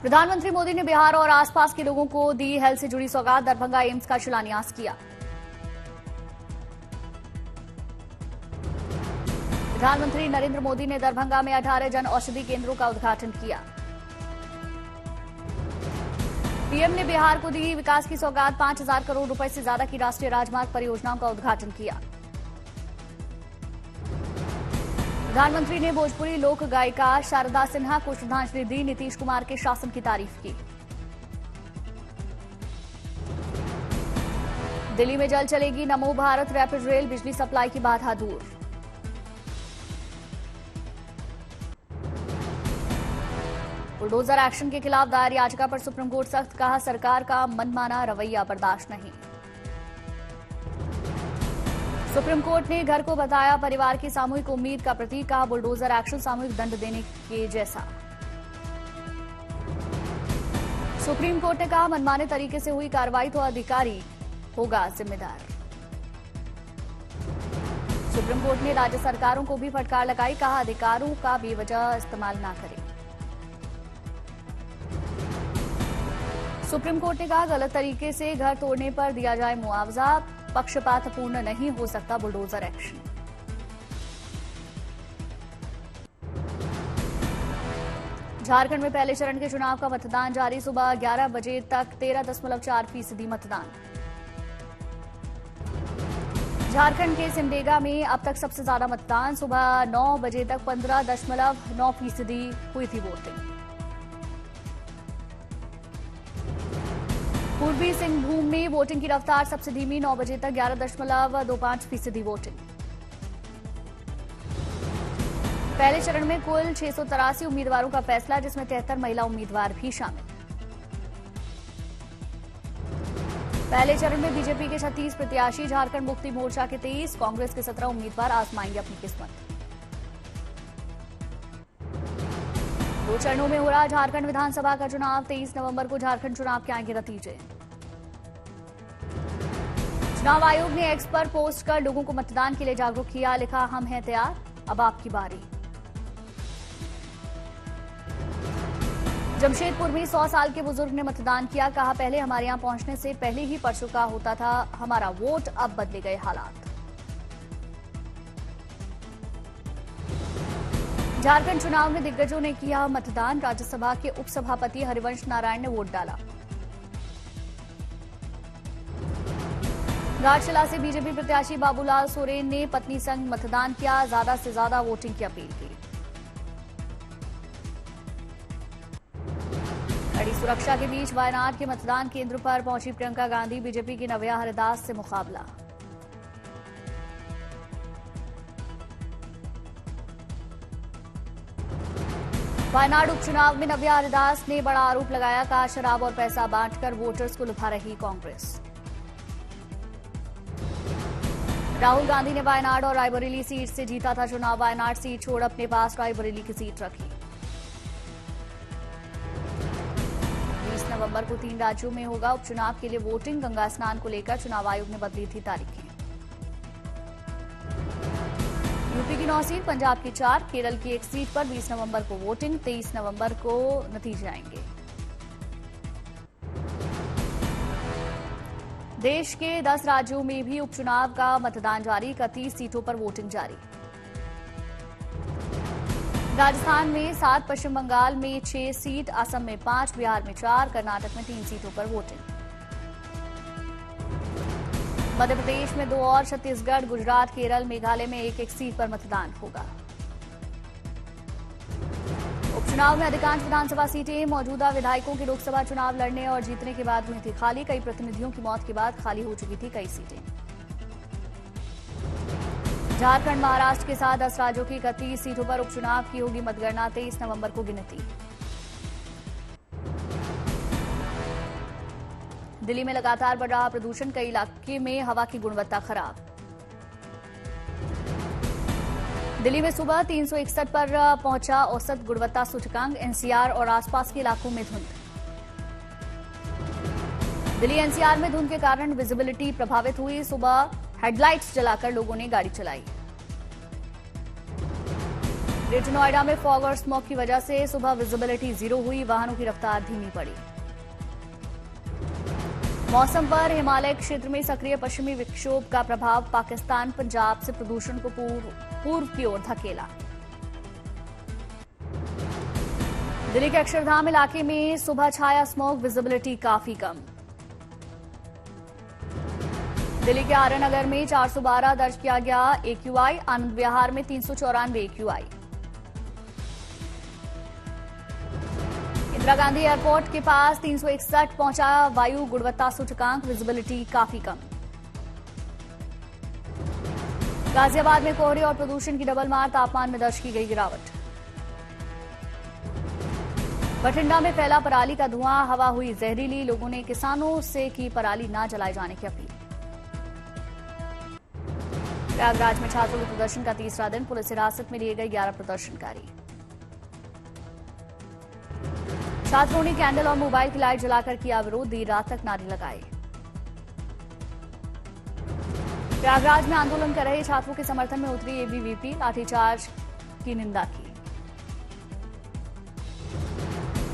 प्रधानमंत्री मोदी ने बिहार और आसपास के लोगों को दी हेल्थ से जुड़ी सौगात। दरभंगा एम्स का शिलान्यास किया। प्रधानमंत्री नरेंद्र मोदी ने दरभंगा में 18 जन औषधि केंद्रों का उद्घाटन किया। पीएम ने बिहार को दी विकास की सौगात। 5,000 करोड़ रुपए से ज्यादा की राष्ट्रीय राजमार्ग परियोजनाओं का उद्घाटन किया। प्रधानमंत्री ने भोजपुरी लोक गायिका शारदा सिन्हा को श्रद्धांजलि दी। नीतीश कुमार के शासन की तारीफ की। दिल्ली में जल्द चलेगी नमो भारत रैपिड रेल। बिजली सप्लाई की बाधा दूर। बुलडोजर एक्शन के खिलाफ दायर याचिका पर सुप्रीम कोर्ट सख्त। कहा, सरकार का मनमाना रवैया बर्दाश्त नहीं। सुप्रीम कोर्ट ने घर को बताया परिवार की सामूहिक उम्मीद का प्रतीक। कहा, बुलडोजर एक्शन सामूहिक दंड देने के जैसा। सुप्रीम कोर्ट ने कहा, मनमाने तरीके से हुई कार्रवाई तो अधिकारी होगा जिम्मेदार। सुप्रीम कोर्ट ने राज्य सरकारों को भी फटकार लगाई। कहा, अधिकारों का बेवजह इस्तेमाल न करें। सुप्रीम कोर्ट ने कहा, गलत तरीके से घर तोड़ने पर दिया जाए मुआवजा। पक्षपातपूर्ण नहीं हो सकता बुलडोजर एक्शन। झारखंड में पहले चरण के चुनाव का मतदान जारी। सुबह 11 बजे तक 13.4% मतदान। झारखंड के सिमडेगा में अब तक सबसे ज्यादा मतदान। सुबह 9 बजे तक 15.9% हुई थी वोटिंग। पूर्वी सिंहभूम में वोटिंग की रफ्तार सबसे धीमी। 9 बजे तक 11.25% वोटिंग। पहले चरण में कुल 683 उम्मीदवारों का फैसला, जिसमें 73 महिला उम्मीदवार भी शामिल। पहले चरण में बीजेपी के 36 प्रत्याशी, झारखंड मुक्ति मोर्चा के 23, कांग्रेस के 17 उम्मीदवार आजमाएंगे अपनी किस्मत। 2 चरणों में हो रहा झारखंड विधानसभा का चुनाव। 23 नवंबर को झारखंड चुनाव के आएंगे नतीजे। चुनाव आयोग ने एक्स पर पोस्ट कर लोगों को मतदान के लिए जागरूक किया। लिखा, हम हैं तैयार, अब आपकी बारी। जमशेदपुर में 100 साल के बुजुर्ग ने मतदान किया। कहा, पहले हमारे यहां पहुंचने से पहले ही पर चुका होता था हमारा वोट, अब बदले गए हालात। झारखंड चुनाव में दिग्गजों ने किया मतदान। राज्यसभा के उपसभापति हरिवंश नारायण ने वोट डाला। घाटशिला से बीजेपी प्रत्याशी बाबूलाल सोरेन ने पत्नी संग मतदान किया। ज्यादा से ज्यादा वोटिंग की अपील की। कड़ी सुरक्षा के बीच वायनाड के मतदान केंद्र पर पहुंची प्रियंका गांधी। बीजेपी की नव्या हरिदास से मुकाबला। वायनाड उपचुनाव में नव्या हरिदास ने बड़ा आरोप लगाया। कहा, शराब और पैसा बांटकर वोटर्स को लुभा रही कांग्रेस। राहुल गांधी ने वायनाड और रायबरेली सीट से जीता था चुनाव। वायनाड सीट छोड़ अपने पास रायबरेली की सीट रखी। 20 नवंबर को 3 राज्यों में होगा उपचुनाव के लिए वोटिंग। गंगा स्नान को लेकर चुनाव आयोग ने बदली थी तारीखें। यूपी की 9 सीट, पंजाब की 4, केरल की 1 सीट पर 20 नवंबर को वोटिंग। 23 नवंबर को नतीजे आएंगे। देश के 10 राज्यों में भी उपचुनाव का मतदान जारी। 31 सीटों पर वोटिंग जारी। राजस्थान में 7, पश्चिम बंगाल में 6 सीट, असम में 5, बिहार में 4, कर्नाटक में 3 सीटों पर वोटिंग। मध्य प्रदेश में 2 और, छत्तीसगढ़, गुजरात, केरल, मेघालय में 1-1 सीट पर मतदान होगा। उपचुनाव में अधिकांश विधानसभा सीटें मौजूदा विधायकों के लोकसभा चुनाव लड़ने और जीतने के बाद हुई थी खाली। कई प्रतिनिधियों की मौत के बाद खाली हो चुकी थी कई सीटें। झारखंड, महाराष्ट्र के साथ 10 राज्यों की 31 सीटों पर उपचुनाव की होगी मतगणना। 23 नवंबर को गिनती। दिल्ली में लगातार बढ़ रहा प्रदूषण। कई इलाके में हवा की गुणवत्ता खराब। दिल्ली में सुबह 361 पर पहुंचा औसत गुणवत्ता सूचकांक। एनसीआर और आसपास के इलाकों में धुंध। दिल्ली एनसीआर में धुंध के कारण विजिबिलिटी प्रभावित हुई। सुबह हेडलाइट्स जलाकर लोगों ने गाड़ी चलाई। ग्रेटर नोएडा में फॉग और स्मॉग की वजह से सुबह विजिबिलिटी 0 हुई, वाहनों की रफ्तार धीमी पड़ी। मौसम पर हिमालय क्षेत्र में सक्रिय पश्चिमी विक्षोभ का प्रभाव, पाकिस्तान पंजाब से प्रदूषण को पूर्व की ओर धकेला। दिल्ली के अक्षरधाम इलाके में सुबह छाया स्मॉग, विजिबिलिटी काफी कम। दिल्ली के आर्य नगर में 412 दर्ज किया गया AQI, आनंद विहार में 394 AQI। इंदिरा गांधी एयरपोर्ट के पास 361 पहुंचा वायु गुणवत्ता सूचकांक, विजिबिलिटी काफी कम। गाजियाबाद में कोहरे और प्रदूषण की डबल मार, तापमान में दर्ज की गई गिरावट। बठिंडा में फैला पराली का धुआं, हवा हुई जहरीली, लोगों ने किसानों से की पराली न जलाए जाने की अपील। प्रयागराज में छात्रों के प्रदर्शन का तीसरा दिन, पुलिस हिरासत में लिए गए 11 प्रदर्शनकारी। छात्रों ने कैंडल और मोबाइल की लाइट जलाकर किया विरोध, देर रात तक नारे लगाए। प्रयागराज में आंदोलन कर रहे छात्रों के समर्थन में उतरी ABVP, लाठीचार्ज की निंदा की।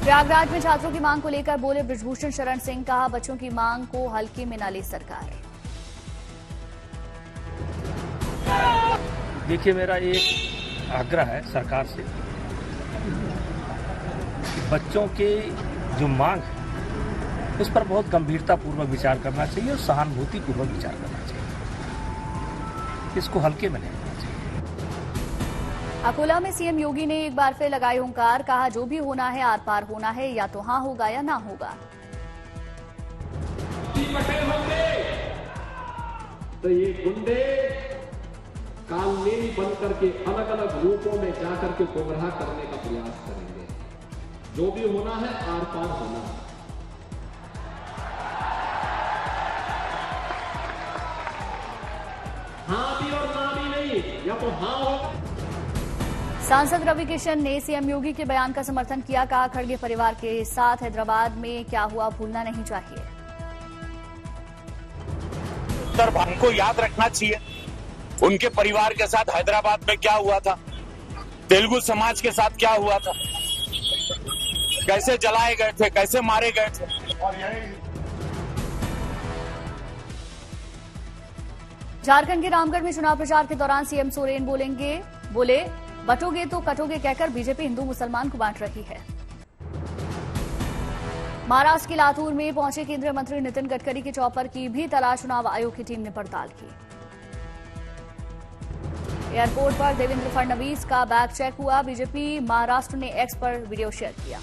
प्रयागराज में छात्रों की मांग को लेकर बोले बृजभूषण शरण सिंह, कहा बच्चों की मांग को हल्के में न ले सरकार। देखिए, मेरा एक आग्रह है सरकार से कि बच्चों के जो मांग है उस पर बहुत गंभीरतापूर्वक विचार करना चाहिए और सहानुभूतिपूर्वक विचार करना चाहिए, इसको हल्के में नहीं लेना चाहिए। अकोला में सीएम योगी ने एक बार फिर लगाई हुंकार, कहा जो भी होना है आर पार होना है, या तो हां होगा या ना होगा। तो ये गुंडे कालनेमी बन करके अलग अलग रूपों में जाकर के गुमराह करने का प्रयास करेंगे। जो भी होना है आर पार होना है। हाँ भी और ना भी नहीं, या तो हाँ होगा। सांसद रवि किशन ने सीएम योगी के बयान का समर्थन किया, कहा खड़गे परिवार के साथ हैदराबाद में क्या हुआ भूलना नहीं चाहिए। उत्तर भारत को याद रखना चाहिए, उनके परिवार के साथ हैदराबाद में क्या हुआ था, तेलुगु समाज के साथ क्या हुआ था, कैसे जलाए गए थे, कैसे मारे गए थे। झारखंड के रामगढ़ में चुनाव प्रचार के दौरान सीएम सोरेन बोले बटोगे तो कटोगे कहकर बीजेपी हिंदू मुसलमान को बांट रही है। महाराष्ट्र के लातूर में पहुंचे केंद्रीय मंत्री नितिन गडकरी के चॉपर की भी तलाश, चुनाव आयोग की टीम ने पड़ताल की। एयरपोर्ट पर देवेंद्र फडणवीस का बैग चेक हुआ, बीजेपी महाराष्ट्र ने एक्स पर वीडियो शेयर किया।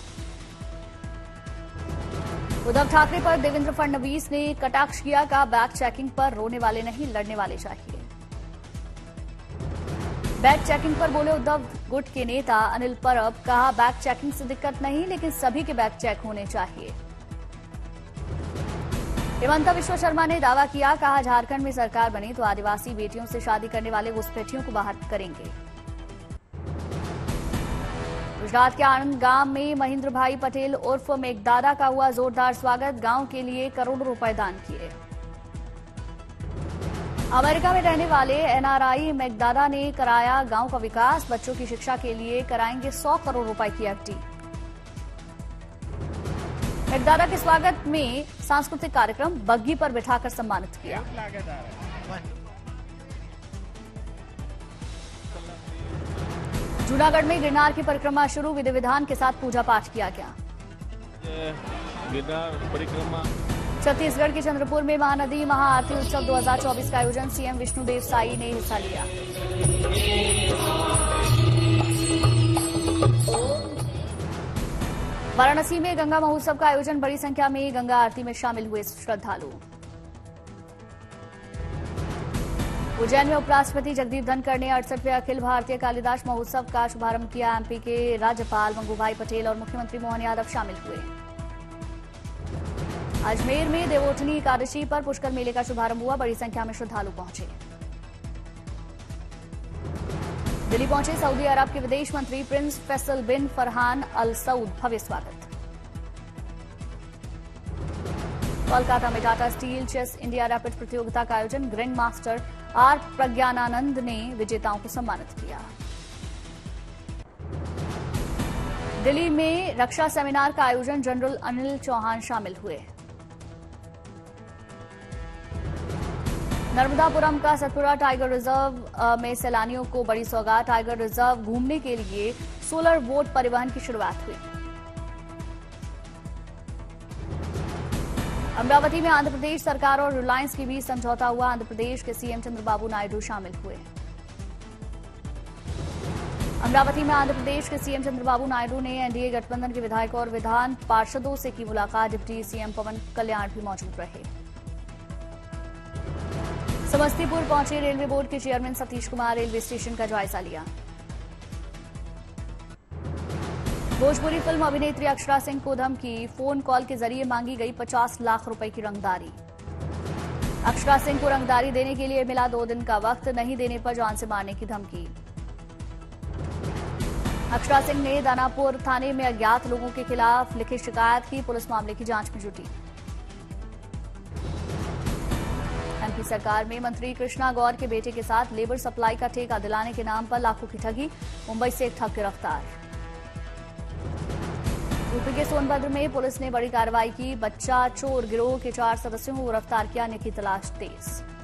उद्धव ठाकरे पर देवेंद्र फडणवीस ने कटाक्ष किया, कहा बैग चेकिंग पर रोने वाले नहीं लड़ने वाले चाहिए। बैग चेकिंग पर बोले उद्धव गुट के नेता अनिल परब, कहा बैग चेकिंग से दिक्कत नहीं, लेकिन सभी के बैग चेक होने चाहिए। हिमंता विश्व शर्मा ने दावा किया, कहा झारखंड में सरकार बनी तो आदिवासी बेटियों से शादी करने वाले घुसपैठियों को बाहर करेंगे। गुजरात के आनंद गांव में महेंद्र भाई पटेल उर्फ मेघदादा का हुआ जोरदार स्वागत, गांव के लिए करोड़ों रुपए दान किए। अमेरिका में रहने वाले NRI मेघदादा ने कराया गांव का विकास, बच्चों की शिक्षा के लिए कराएंगे 100 करोड़ रुपए की FD। मेघदादा के स्वागत में सांस्कृतिक कार्यक्रम, बग्गी पर बिठाकर सम्मानित किया। जूनागढ़ में गिरनार की परिक्रमा शुरू, विधि विधान के साथ पूजा पाठ किया गया। गिरनार परिक्रमा। छत्तीसगढ़ के चंद्रपुर में महानदी महाआरती उत्सव 2024 का आयोजन, सीएम विष्णुदेव साई ने हिस्सा लिया। वाराणसी में गंगा महोत्सव का आयोजन, बड़ी संख्या में गंगा आरती में शामिल हुए श्रद्धालु। उज्जैन में उपराष्ट्रपति जगदीप धनखड़ ने 68वें अखिल भारतीय कालिदास महोत्सव का शुभारंभ किया। एमपी के राज्यपाल मंगूभाई पटेल और मुख्यमंत्री मोहन यादव शामिल हुए। अजमेर में देवोठनी एकादशी पर पुष्कर मेले का शुभारंभ हुआ, बड़ी संख्या में श्रद्धालु पहुंचे। दिल्ली पहुंचे सऊदी अरब के विदेश मंत्री prince Faisal bin Farhan Al Saud, भव्य स्वागत। कोलकाता में Tata Steel Chess India Rapid प्रतियोगिता का आयोजन, ग्रैंड मास्टर आर प्रज्ञानानंद ने विजेताओं को सम्मानित किया। दिल्ली में रक्षा सेमिनार का आयोजन जनरल अनिल चौहान शामिल हुए। नर्मदापुरम का सतपुरा टाइगर रिजर्व में सैलानियों को बड़ी सौगात। टाइगर रिजर्व घूमने के लिए सोलर बोट परिवहन की शुरुआत हुई। अमरावती में आंध्र प्रदेश सरकार और रिलायंस के बीच समझौता हुआ। आंध्र प्रदेश के सीएम चंद्रबाबू नायडू शामिल हुए। अमरावती में आंध्र प्रदेश के सीएम चंद्रबाबू नायडू ने एनडीए गठबंधन के विधायकों और विधान पार्षदों से की मुलाकात। डिप्टी सीएम पवन कल्याण भी मौजूद रहे। समस्तीपुर पहुंचे रेलवे बोर्ड के chairman Satish Kumar. Railway station का जायजा लिया। भोजपुरी फिल्म अभिनेत्री अक्षरा सिंह को धमकी। फोन कॉल के जरिए मांगी गई 50 लाख रुपए की रंगदारी। अक्षरा सिंह को रंगदारी देने के लिए मिला 2 दिन का वक्त, नहीं देने पर जान से मारने की धमकी। अक्षरा सिंह ने दानापुर थाने में अज्ञात लोगों के खिलाफ लिखित शिकायत की। पुलिस मामले की जांच में जुटी। एमपी सरकार में मंत्री कृष्णा गौर के बेटे के साथ लेबर सप्लाई का ठेका दिलाने के नाम पर लाखों की ठगी। मुंबई से एक ठग गिरफ्तार। यूपी के सोनभद्र में पुलिस ने बड़ी कार्रवाई की। बच्चा चोर गिरोह के 4 सदस्यों को गिरफ्तार किया। अन्य की तलाश तेज।